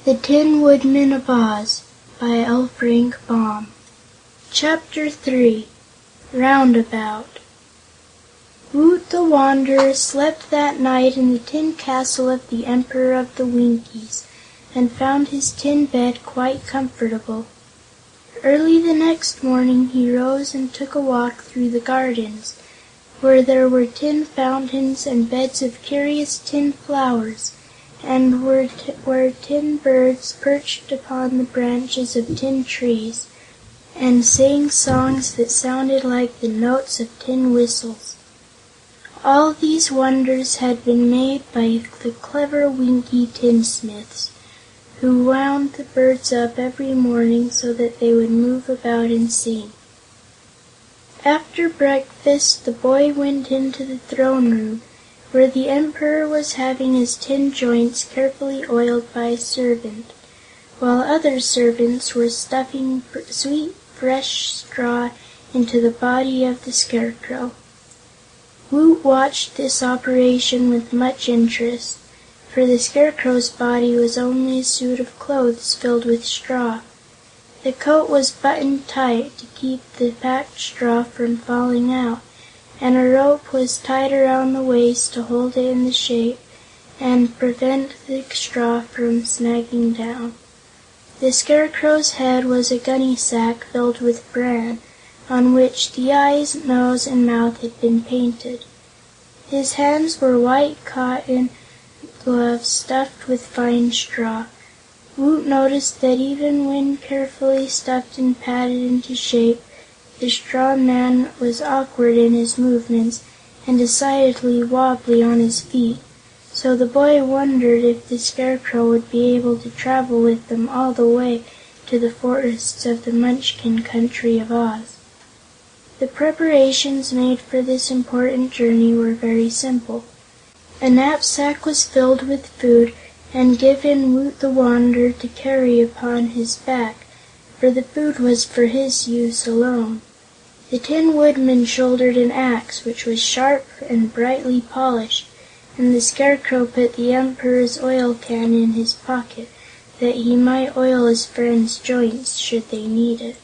The Tinwoodman of Oz by L. Frank Baum. Chapter 3 Roundabout. Woot the Wanderer slept that night in the tin castle of the Emperor of the Winkies, and found his tin bed quite comfortable. Early the next morning he rose and took a walk through the gardens, where there were tin fountains and beds of curious tin flowers, and where tin birds perched upon the branches of tin trees and sang songs that sounded like the notes of tin whistles. All these wonders had been made by the clever Winkie tinsmiths, who wound the birds up every morning so that they would move about and sing. After breakfast the boy went into the throne room, where the Emperor was having his tin joints carefully oiled by a servant, while other servants were stuffing sweet, fresh straw into the body of the Scarecrow. Woot watched this operation with much interest, for the Scarecrow's body was only a suit of clothes filled with straw. The coat was buttoned tight to keep the packed straw from falling out, and a rope was tied around the waist to hold it in the shape and prevent the straw from snagging down. The Scarecrow's head was a gunny sack filled with bran, on which the eyes, nose and mouth had been painted. His hands were white cotton gloves stuffed with fine straw. Woot noticed that even when carefully stuffed and patted into shape, the straw man was awkward in his movements and decidedly wobbly on his feet, so the boy wondered if the Scarecrow would be able to travel with them all the way to the forests of the Munchkin country of Oz. The preparations made for this important journey were very simple. A knapsack was filled with food and given Woot the Wanderer to carry upon his back, for the food was for his use alone. The Tin Woodman shouldered an axe, which was sharp and brightly polished, and the Scarecrow put the Emperor's oil can in his pocket, that he might oil his friends' joints should they need it.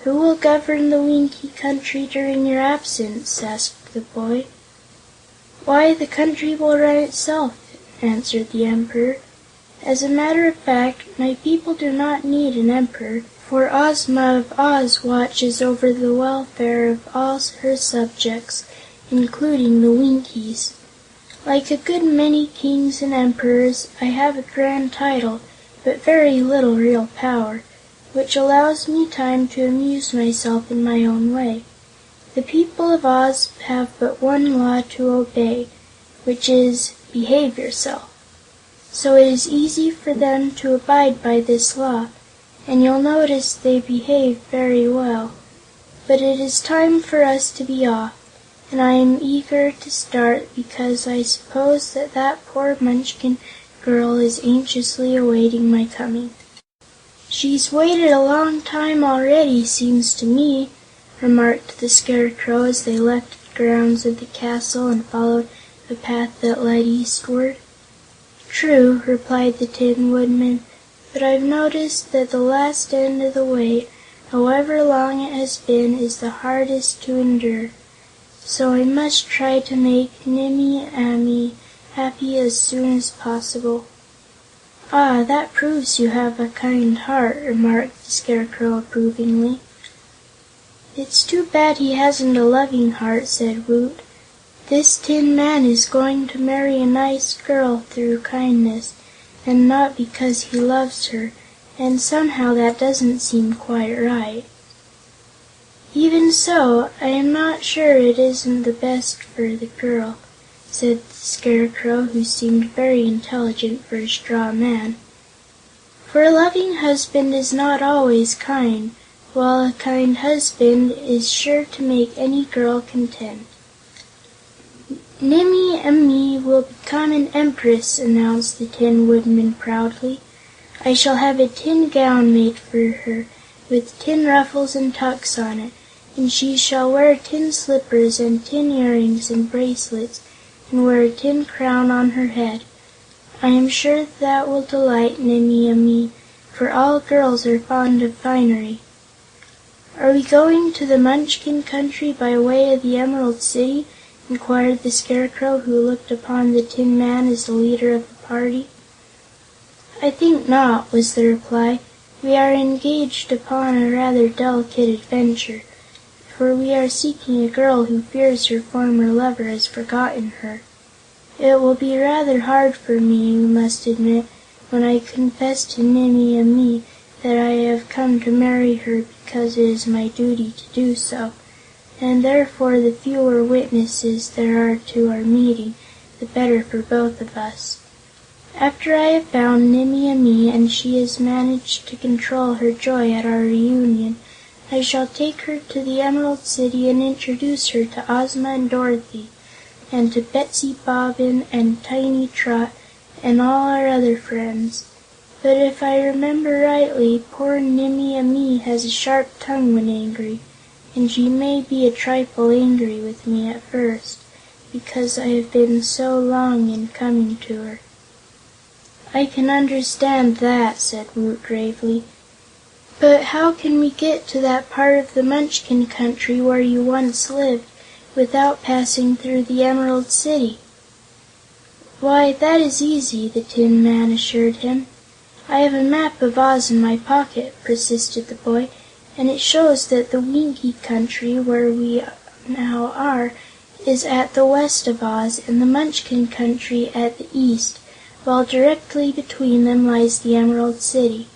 "Who will govern the Winkie country during your absence?" asked the boy. "Why, the country will run itself," answered the Emperor. "As a matter of fact, my people do not need an emperor, for Ozma of Oz watches over the welfare of all her subjects, including the Winkies. Like a good many kings and emperors, I have a grand title, but very little real power, which allows me time to amuse myself in my own way. The people of Oz have but one law to obey, which is 'behave yourself.' So it is easy for them to abide by this law, and you'll notice they behave very well. But it is time for us to be off, and I am eager to start because I suppose that poor Munchkin girl is anxiously awaiting my coming." "She's waited a long time already, seems to me," remarked the Scarecrow as they left the grounds of the castle and followed a path that led eastward. "True," replied the Tin Woodman, "but I've noticed that the last end of the way, however long it has been, is the hardest to endure. So I must try to make Nimmie Amee happy as soon as possible." "Ah, that proves you have a kind heart," remarked the Scarecrow approvingly. "It's too bad he hasn't a loving heart," said Woot. "This Tin Man is going to marry a nice girl through kindness, and not because he loves her, and somehow that doesn't seem quite right." "Even so, I am not sure it isn't the best for the girl," said the Scarecrow, who seemed very intelligent for a straw man. "For a loving husband is not always kind, while a kind husband is sure to make any girl content." "Nimmie Amee will become an Empress," announced the Tin Woodman proudly. "I shall have a tin gown made for her, with tin ruffles and tucks on it, and she shall wear tin slippers and tin earrings and bracelets, and wear a tin crown on her head. I am sure that will delight Nimmie Amee, for all girls are fond of finery." "Are we going to the Munchkin Country by way of the Emerald City?" inquired the Scarecrow, who looked upon the Tin Man as the leader of the party. "I think not," was the reply. "We are engaged upon a rather delicate adventure, for we are seeking a girl who fears her former lover has forgotten her. It will be rather hard for me, you must admit, when I confess to Nimmie Amee that I have come to marry her because it is my duty to do so, and therefore the fewer witnesses there are to our meeting, the better for both of us. After I have found Nimmie Amee and she has managed to control her joy at our reunion, I shall take her to the Emerald City and introduce her to Ozma and Dorothy, and to Betsy Bobbin and Tiny Trot and all our other friends. But if I remember rightly, poor Nimmie Amee has a sharp tongue when angry, and she may be a trifle angry with me at first, because I have been so long in coming to her." "I can understand that," said Woot gravely. "But how can we get to that part of the Munchkin Country where you once lived, without passing through the Emerald City?" "Why, that is easy," the Tin Man assured him. "I have a map of Oz in my pocket," persisted the boy, "and it shows that the Winkie Country, where we now are, is at the west of Oz, and the Munchkin Country at the east, while directly between them lies the Emerald City."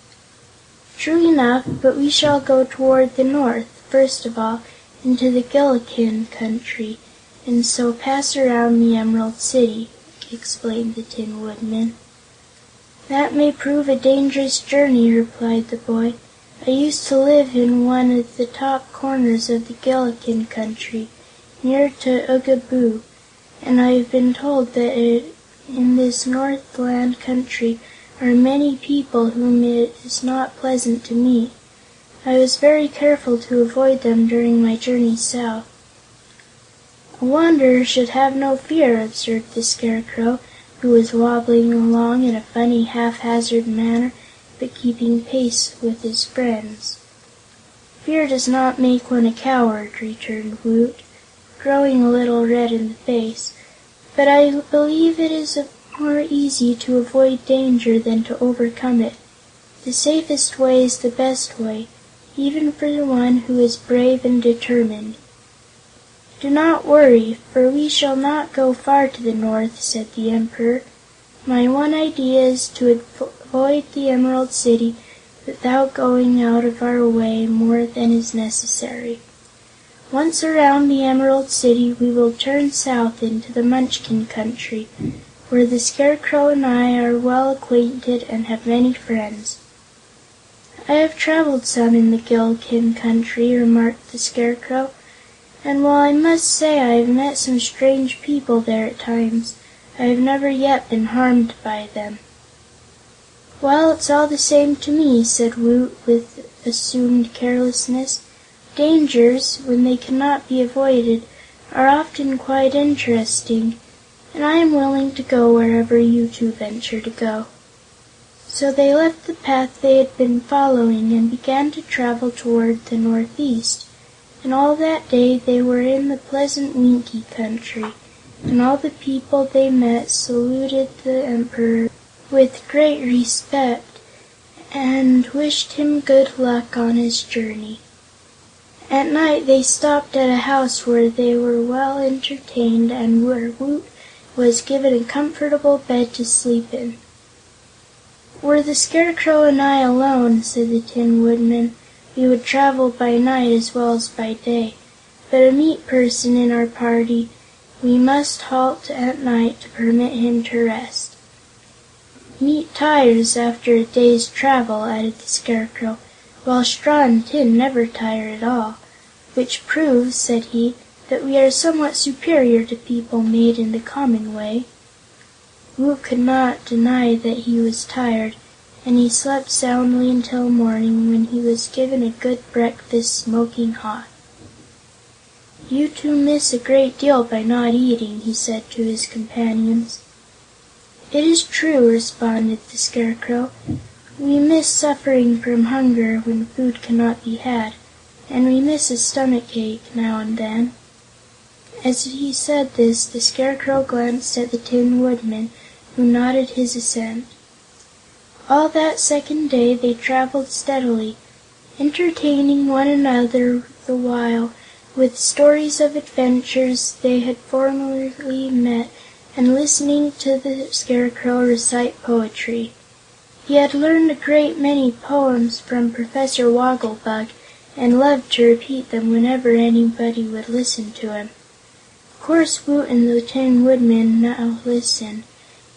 "True enough, but we shall go toward the north, first of all, into the Gillikin Country, and so pass around the Emerald City," explained the Tin Woodman. "That may prove a dangerous journey," replied the boy. "I used to live in one of the top corners of the Gillikin Country, near to Oogaboo, and I have been told that in this Northland Country are many people whom it is not pleasant to meet. I was very careful to avoid them during my journey south." "A wanderer should have no fear," observed the Scarecrow, who was wobbling along in a funny, haphazard manner, but keeping pace with his friends. "Fear does not make one a coward," returned Woot, growing a little red in the face, "but I believe it is more easy to avoid danger than to overcome it. The safest way is the best way, even for the one who is brave and determined." "Do not worry, for we shall not go far to the north," said the Emperor. "My one idea is to avoid the Emerald City without going out of our way more than is necessary. Once around the Emerald City, we will turn south into the Munchkin Country, where the Scarecrow and I are well acquainted and have many friends." "I have traveled some in the Gillikin Country," remarked the Scarecrow, "and while I must say I have met some strange people there at times, I have never yet been harmed by them." "Well, it's all the same to me," said Woot, with assumed carelessness. "Dangers, when they cannot be avoided, are often quite interesting, and I am willing to go wherever you two venture to go." So they left the path they had been following and began to travel toward the northeast, and all that day they were in the pleasant Winkie Country, and all the people they met saluted the Emperor with great respect and wished him good luck on his journey. At night they stopped at a house where they were well entertained and where Woot was given a comfortable bed to sleep in. "Were the Scarecrow and I alone," said the Tin Woodman, "we would travel by night as well as by day, but a meat person in our party we must halt at night to permit him to rest." "Meat tires, after a day's travel," added the Scarecrow, "while straw and tin never tire at all, which proves," said he, "that we are somewhat superior to people made in the common way." Woot could not deny that he was tired, and he slept soundly until morning, when he was given a good breakfast smoking hot. "You two miss a great deal by not eating," he said to his companions. "It is true," responded the Scarecrow. "We miss suffering from hunger when food cannot be had, and we miss a stomach ache now and then." As he said this, the Scarecrow glanced at the Tin Woodman, who nodded his assent. All that second day they traveled steadily, entertaining one another the while with stories of adventures they had formerly met and listening to the Scarecrow recite poetry. He had learned a great many poems from Professor Wogglebug and loved to repeat them whenever anybody would listen to him. Of course Woot and the Tin Woodman now listened,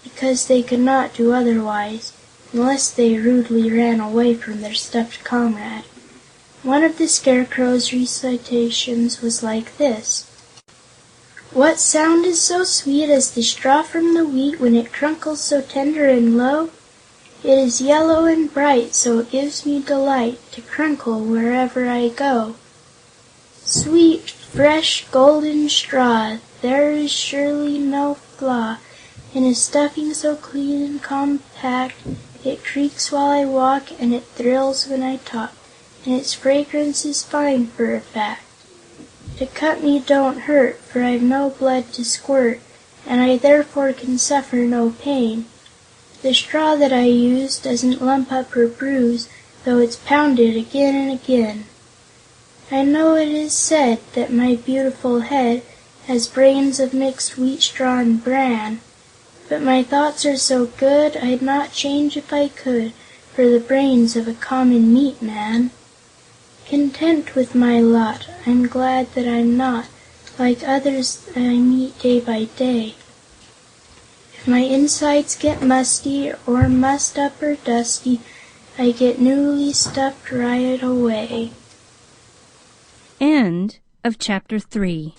because they could not do otherwise, unless they rudely ran away from their stuffed comrade. One of the Scarecrow's recitations was like this: "What sound is so sweet as the straw from the wheat when it crunkles so tender and low? It is yellow and bright, so it gives me delight to crunkle wherever I go. Sweet, fresh, golden straw, there is surely no flaw in a stuffing so clean and compact. It creaks while I walk, and it thrills when I talk, and its fragrance is fine for a fact. To cut me don't hurt, for I've no blood to squirt, and I therefore can suffer no pain. The straw that I use doesn't lump up or bruise, though it's pounded again and again. I know it is said that my beautiful head has brains of mixed wheat straw and bran, but my thoughts are so good I'd not change if I could for the brains of a common meat man. Content with my lot, I'm glad that I'm not like others I meet day by day. If my insides get musty, or mussed up or dusty, I get newly stuffed right away." End of Chapter 3.